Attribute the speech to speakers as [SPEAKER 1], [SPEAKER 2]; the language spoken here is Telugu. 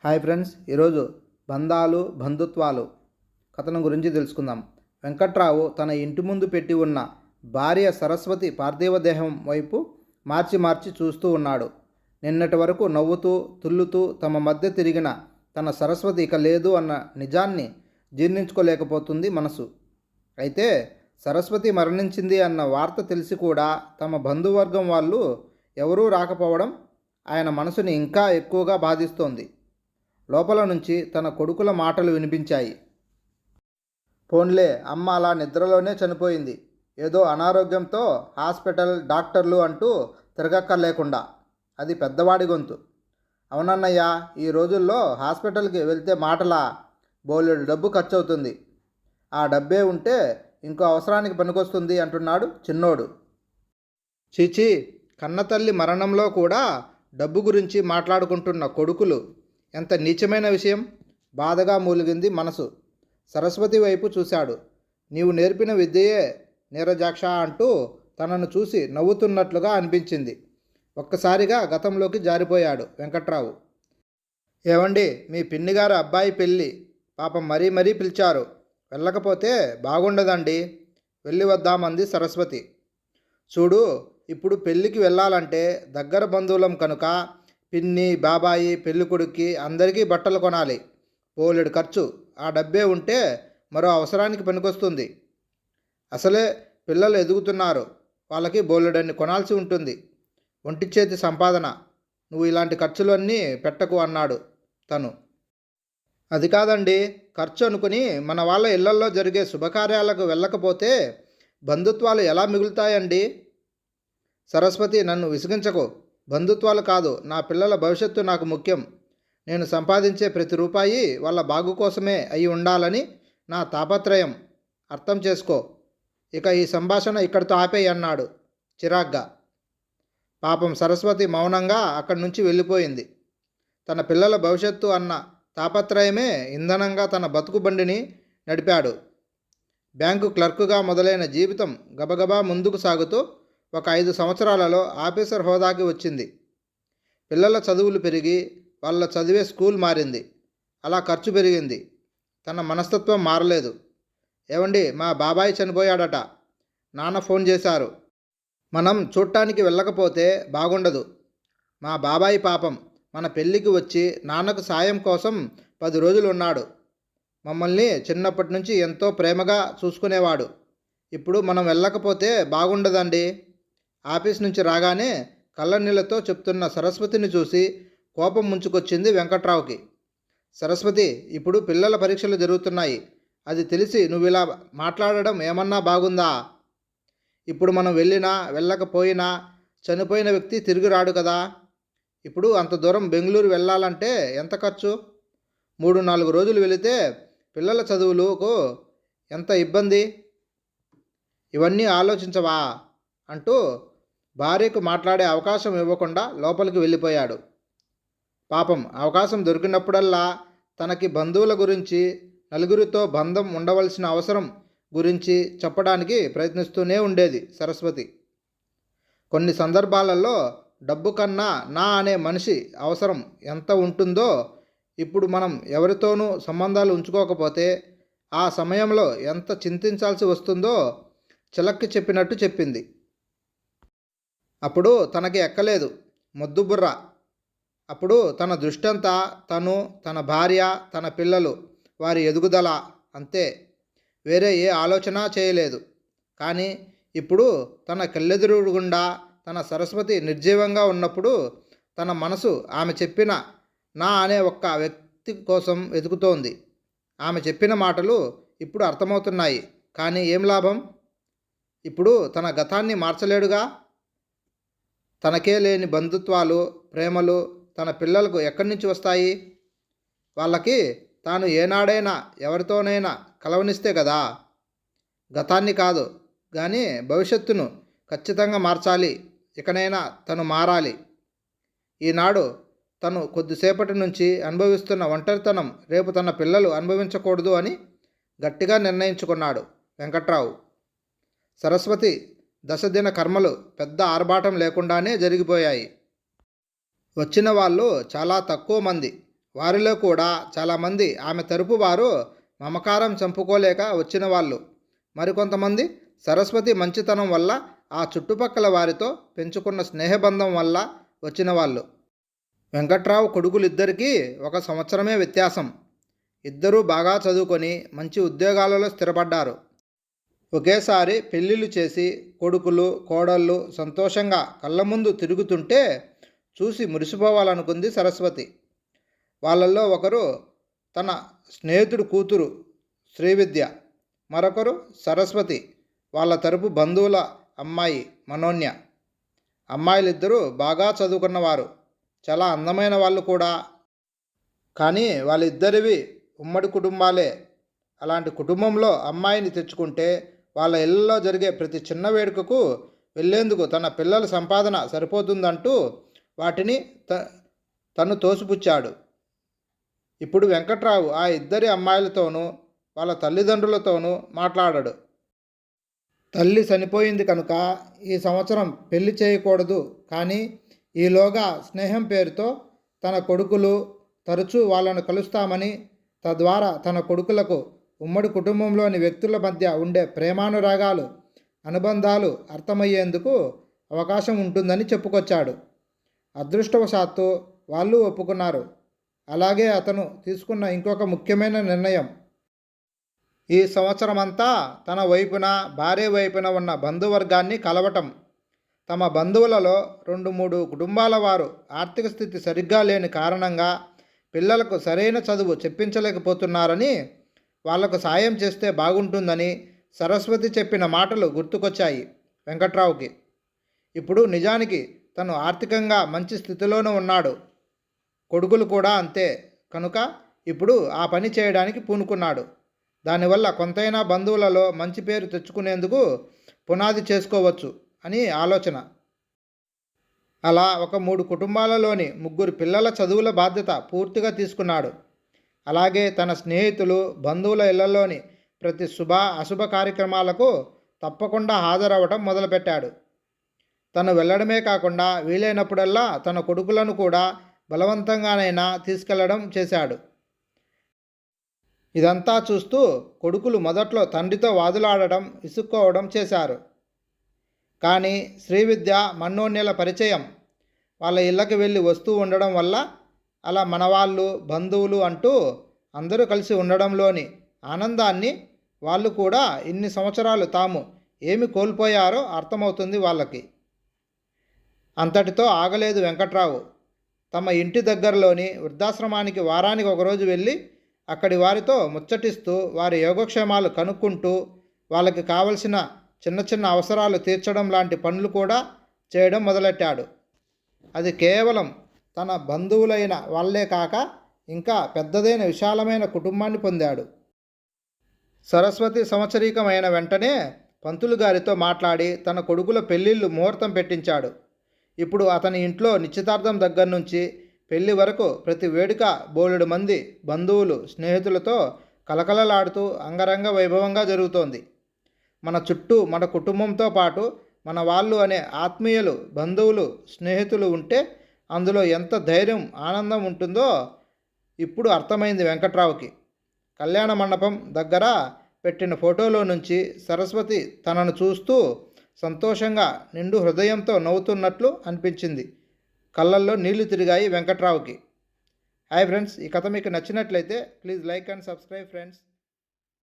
[SPEAKER 1] హాయ్ ఫ్రెండ్స్, ఈరోజు బంధాలు బంధుత్వాలు కథనం గురించి తెలుసుకుందాం. వెంకట్రావు తన ఇంటి ముందు పెట్టి ఉన్న భార్య సరస్వతి పార్థివ దేహం వైపు మార్చి మార్చి చూస్తూ ఉన్నాడు. నిన్నటి వరకు నవ్వుతూ తుల్లుతూ తమ మధ్య తిరిగిన తన సరస్వతి ఇక లేదు అన్న నిజాన్ని జీర్ణించుకోలేకపోతుంది మనసు. అయితే సరస్వతి మరణించింది అన్న వార్త తెలిసి కూడా తమ బంధువర్గం వాళ్ళు ఎవరూ రాకపోవడం ఆయన మనసుని ఇంకా ఎక్కువగా బాధిస్తోంది. లోపల నుంచి తన కొడుకుల మాటలు వినిపించాయి. పోన్లే, అమ్మ అలా నిద్రలోనే చనిపోయింది, ఏదో అనారోగ్యంతో హాస్పిటల్ డాక్టర్లు అంటూ తిరగక్కర్లేకుండా. అది పెద్దవాడి గొంతు. అవునన్నయ్య, ఈ రోజుల్లో హాస్పిటల్కి వెళ్తే మాటలా, బోలెడు డబ్బు ఖర్చు అవుతుంది. ఆ డబ్బే ఉంటే ఇంకో అవసరానికి పనికొస్తుంది అంటున్నాడు చిన్నోడు. చీచీ, కన్నతల్లి మరణంలో కూడా డబ్బు గురించి మాట్లాడుకుంటున్న కొడుకులు, ఎంత నీచమైన విషయం! బాధగా మూలిగింది మనసు. సరస్వతి వైపు చూశాడు. నీవు నేర్పిన విద్యయే నీరజాక్ష అంటూ తనను చూసి నవ్వుతున్నట్లుగా అనిపించింది. ఒక్కసారిగా గతంలోకి జారిపోయాడు వెంకట్రావు. ఏవండి, మీ పిన్నిగారు అబ్బాయి పెళ్ళి, పాపం మరీ మరీ పిలిచారు, వెళ్ళకపోతే బాగుండదండి. వెళ్ళి వద్దామంది సరస్వతి. చూడు, ఇప్పుడు పెళ్ళికి వెళ్ళాలంటే దగ్గర బంధువులం కనుక పిన్ని బాబాయి పెళ్ళికొడుక్కి అందరికీ బట్టలు కొనాలి, బోలెడు ఖర్చు. ఆ డబ్బే ఉంటే మరో అవసరానికి పనికొస్తుంది. అసలే పిల్లలు ఎదుగుతున్నారు, వాళ్ళకి బోలెడన్ని కొనాల్సి ఉంటుంది. ఒంటి చేతి సంపాదన, నువ్వు ఇలాంటి ఖర్చులన్నీ పెట్టకు అన్నాడు తను. అది కాదండి, ఖర్చు అనుకుని మన వాళ్ళ ఇళ్లల్లో జరిగే శుభకార్యాలకు వెళ్ళకపోతే బంధుత్వాలు ఎలా మిగులుతాయండి? సరస్వతి, నన్ను విసిగించకు. బంధుత్వాలు కాదు, నా పిల్లల భవిష్యత్తు నాకు ముఖ్యం. నేను సంపాదించే ప్రతి రూపాయి వాళ్ళ బాగు కోసమే అయి ఉండాలని నా తాపత్రయం. అర్థం చేసుకో. ఇక ఈ సంభాషణ ఇక్కడితో ఆపేయి అన్నాడు చిరాగ్గా. పాపం సరస్వతి మౌనంగా అక్కడి నుంచి వెళ్ళిపోయింది. తన పిల్లల భవిష్యత్తు అన్న తాపత్రయమే ఇంధనంగా తన బతుకు బండిని నడిపాడు. బ్యాంకు క్లర్కుగా మొదలైన జీవితం గబగబా ముందుకు సాగుతూ ఒక 5 సంవత్సరాలలో ఆఫీసర్ హోదాకి వచ్చింది. పిల్లల చదువులు పెరిగి వాళ్ళ చదివే స్కూల్ మారింది. అలా ఖర్చు పెరిగింది. తన మనస్తత్వం మారలేదు. ఏవండి, మా బాబాయ్ చనిపోయాడట, నాన్న ఫోన్ చేశారు, మనం చూడటానికి వెళ్ళకపోతే బాగుండదు. మా బాబాయి పాపం మన పెళ్ళికి వచ్చి నాన్నకు సాయం కోసం 10 రోజులు ఉన్నాడు. మమ్మల్ని చిన్నప్పటి నుంచి ఎంతో ప్రేమగా చూసుకునేవాడు. ఇప్పుడు మనం వెళ్ళకపోతే బాగుండదండి. ఆఫీస్ నుంచి రాగానే కళ్ళనీళ్లతో చెప్తున్న సరస్వతిని చూసి కోపం ముంచుకొచ్చింది వెంకట్రావుకి. సరస్వతి, ఇప్పుడు పిల్లల పరీక్షలు జరుగుతున్నాయి. అది తెలిసి నువ్వు ఇలా మాట్లాడడం ఏమన్నా బాగుందా? ఇప్పుడు మనం వెళ్ళినా వెళ్ళకపోయినా చనిపోయిన వ్యక్తి తిరిగి రాడు కదా. ఇప్పుడు అంత దూరం బెంగళూరు వెళ్ళాలంటే ఎంత ఖర్చు? 3-4 రోజులు వెళితే పిల్లల చదువులకు ఎంత ఇబ్బంది. ఇవన్నీ ఆలోచించవా అంటూ భార్యకు మాట్లాడే అవకాశం ఇవ్వకుండా లోపలికి వెళ్ళిపోయాడు. పాపం, అవకాశం దొరికినప్పుడల్లా తనకి బంధువుల గురించి, నలుగురితో బంధం ఉండవలసిన అవసరం గురించి చెప్పడానికి ప్రయత్నిస్తూనే ఉండేది సరస్వతి. కొన్ని సందర్భాలలో డబ్బు కన్నా నా అనే మనిషి అవసరం ఎంత ఉంటుందో, ఇప్పుడు మనం ఎవరితోనూ సంబంధాలు ఉంచుకోకపోతే ఆ సమయంలో ఎంత చింతించాల్సి వస్తుందో చిలక్కి చెప్పినట్టు చెప్పింది. అప్పుడు తనకి ఎక్కలేదు మొద్దుబుర్ర. అప్పుడు తన దృష్టంతా తను, తన భార్య, తన పిల్లలు, వారి ఎదుగుదల, అంతే. వేరే ఏ ఆలోచన చేయలేదు. కానీ ఇప్పుడు తన కళ్ళెదురుగుండా తన సరస్వతి నిర్జీవంగా ఉన్నప్పుడు తన మనసు ఆమె చెప్పిన నా అనే ఒక్క వ్యక్తి కోసం వెతుకుతోంది. ఆమె చెప్పిన మాటలు ఇప్పుడు అర్థమవుతున్నాయి. కానీ ఏం లాభం? ఇప్పుడు తన గతాన్ని మార్చలేడుగా. తనకే లేని బంధుత్వాలు, ప్రేమలు తన పిల్లలకు ఎక్కడి నుంచి వస్తాయి? వాళ్ళకి తాను ఏనాడైనా ఎవరితోనైనా కలవనిస్తే కదా. గతాన్ని కాదు కానీ భవిష్యత్తును ఖచ్చితంగా మార్చాలి. ఇకనైనా తను మారాలి. ఈనాడు తను కొద్దిసేపటి నుంచి అనుభవిస్తున్న ఒంటరితనం రేపు తన పిల్లలు అనుభవించకూడదు అని గట్టిగా నిర్ణయించుకున్నాడు వెంకట్రావు. సరస్వతి దశదిన కర్మలు పెద్ద ఆర్భాటం లేకుండానే జరిగిపోయాయి. వచ్చిన వాళ్ళు చాలా తక్కువ మంది. వారిలో కూడా చాలామంది ఆమె తరపు వారు మమకారం చంపుకోలేక వచ్చిన వాళ్ళు. మరికొంతమంది సరస్వతి మంచితనం వల్ల, ఆ చుట్టుపక్కల వారితో పెంచుకున్న స్నేహబంధం వల్ల వచ్చిన వాళ్ళు. వెంకట్రావు కొడుకులిద్దరికీ 1 సంవత్సరమే వ్యత్యాసం. ఇద్దరూ బాగా చదువుకొని మంచి ఉద్యోగాలలో స్థిరపడ్డారు. ఒకేసారి పెళ్ళిళ్ళు చేసి కొడుకులు కోడళ్ళు సంతోషంగా కళ్ళ ముందు తిరుగుతుంటే చూసి మురిసిపోవాలనుకుంది సరస్వతి. వాళ్ళల్లో ఒకరు తన స్నేహితుడు కూతురు శ్రీవిద్య, మరొకరు సరస్వతి వాళ్ళ తరపు బంధువుల అమ్మాయి మనోన్య. అమ్మాయిలిద్దరూ బాగా చదువుకున్నవారు, చాలా అందమైన వాళ్ళు కూడా. కానీ వాళ్ళిద్దరివి ఉమ్మడి కుటుంబాలే. అలాంటి కుటుంబంలో అమ్మాయిని తెచ్చుకుంటే వాళ్ళ ఇళ్లలో జరిగే ప్రతి చిన్న వేడుకకు వెళ్ళేందుకు తన పిల్లల సంపాదన సరిపోతుందంటూ వాటిని తను తోసిపుచ్చాడు. ఇప్పుడు వెంకట్రావు ఆ ఇద్దరి అమ్మాయిలతోనూ వాళ్ళ తల్లిదండ్రులతోనూ మాట్లాడాడు. తల్లి చనిపోయింది కనుక ఈ సంవత్సరం పెళ్లి చేయకూడదు, కానీ ఈలోగా స్నేహం పేరుతో తన కొడుకులు తరచూ వాళ్ళను కలుస్తామని, తద్వారా తన కొడుకులకు ఉమ్మడి కుటుంబంలోని వ్యక్తుల మధ్య ఉండే ప్రేమానురాగాలు, అనుబంధాలు అర్థమయ్యేందుకు అవకాశం ఉంటుందని చెప్పుకొచ్చాడు. అదృష్టవశాత్తు వాళ్ళు ఒప్పుకున్నారు. అలాగే అతను తీసుకున్న ఇంకొక ముఖ్యమైన నిర్ణయం, ఈ సంవత్సరమంతా తన వైపున భార్య వైపున ఉన్న బంధువర్గాన్ని కలవటం. తమ బంధువులలో 2-3 కుటుంబాల వారు ఆర్థిక స్థితి సరిగ్గా లేని కారణంగా పిల్లలకు సరైన చదువు చెప్పించలేకపోతున్నారని, వాళ్లకు సాయం చేస్తే బాగుంటుందని సరస్వతి చెప్పిన మాటలు గుర్తుకొచ్చాయి వెంకట్రావుకి. ఇప్పుడు నిజానికి తను ఆర్థికంగా మంచి స్థితిలోనూ ఉన్నాడు, కొడుకులు కూడా అంతే. కనుక ఇప్పుడు ఆ పని చేయడానికి పూనుకున్నాడు. దానివల్ల కొంతైనా బంధువులలో మంచి పేరు తెచ్చుకునేందుకు పునాది చేసుకోవచ్చు అని ఆలోచన. అలా ఒక 3 కుటుంబాలలోని 3 పిల్లల చదువుల బాధ్యత పూర్తిగా తీసుకున్నాడు. అలాగే తన స్నేహితులు బంధువుల ఇళ్లలోని ప్రతి శుభ అశుభ కార్యక్రమాలకు తప్పకుండా హాజరవ్వటం మొదలుపెట్టాడు. తను వెళ్ళడమే కాకుండా వీలైనప్పుడల్లా తన కొడుకులను కూడా బలవంతంగానైనా తీసుకెళ్లడం చేశాడు. ఇదంతా చూస్తూ కొడుకులు మొదట్లో తండ్రితో వాదులాడడం, విసుక్కోవడం చేశారు. కానీ శ్రీవిద్య మనోన్యల పరిచయం, వాళ్ళ ఇళ్ళకి వెళ్ళి వస్తూ ఉండడం వల్ల అలా మనవాళ్ళు బంధువులు అంటూ అందరూ కలిసి ఉండడంలోని ఆనందాన్ని వాళ్ళు కూడా ఇన్ని సంవత్సరాలు తాము ఏమి కోల్పోయారో అర్థమవుతుంది వాళ్ళకి. అంతటితో ఆగలేదు వెంకట్రావు. తమ ఇంటి దగ్గరలోని వృద్ధాశ్రమానికి వారానికి ఒకరోజు వెళ్ళి అక్కడి వారితో ముచ్చటిస్తూ వారి యోగక్షేమాలు కనుక్కుంటూ వాళ్ళకి కావలసిన చిన్న చిన్న అవసరాలు తీర్చడం లాంటి పనులు కూడా చేయడం మొదలెట్టాడు. అది కేవలం తన బంధువులైన వాళ్ళే కాక ఇంకా పెద్దదైన విశాలమైన కుటుంబాన్ని పొందాడు. సరస్వతి సంవత్సరీకమైన వెంటనే పంతులు గారితో మాట్లాడి తన కొడుకుల పెళ్ళిళ్ళు ముహూర్తం పెట్టించాడు. ఇప్పుడు అతని ఇంట్లో నిశ్చితార్థం దగ్గర నుంచి పెళ్లి వరకు ప్రతి వేడుక బోలెడు మంది బంధువులు స్నేహితులతో కలకలలాడుతూ అంగరంగ వైభవంగా జరుగుతోంది. మన చుట్టూ మన కుటుంబంతో పాటు మన వాళ్ళు అనే ఆత్మీయులు, బంధువులు, స్నేహితులు ఉంటే అందులో ఎంత ధైర్యం, ఆనందం ఉంటుందో ఇప్పుడు అర్థమైంది వెంకట్రావుకి. కళ్యాణ మండపం దగ్గర పెట్టిన ఫోటోలో నుంచి సరస్వతి తనను చూస్తూ సంతోషంగా నిండు హృదయంతో నవ్వుతున్నట్లు అనిపించింది. కళ్ళల్లో నీళ్లు తిరిగాయి వెంకట్రావుకి. హాయ్ ఫ్రెండ్స్, ఈ కథ మీకు నచ్చినట్లయితే please like and subscribe friends.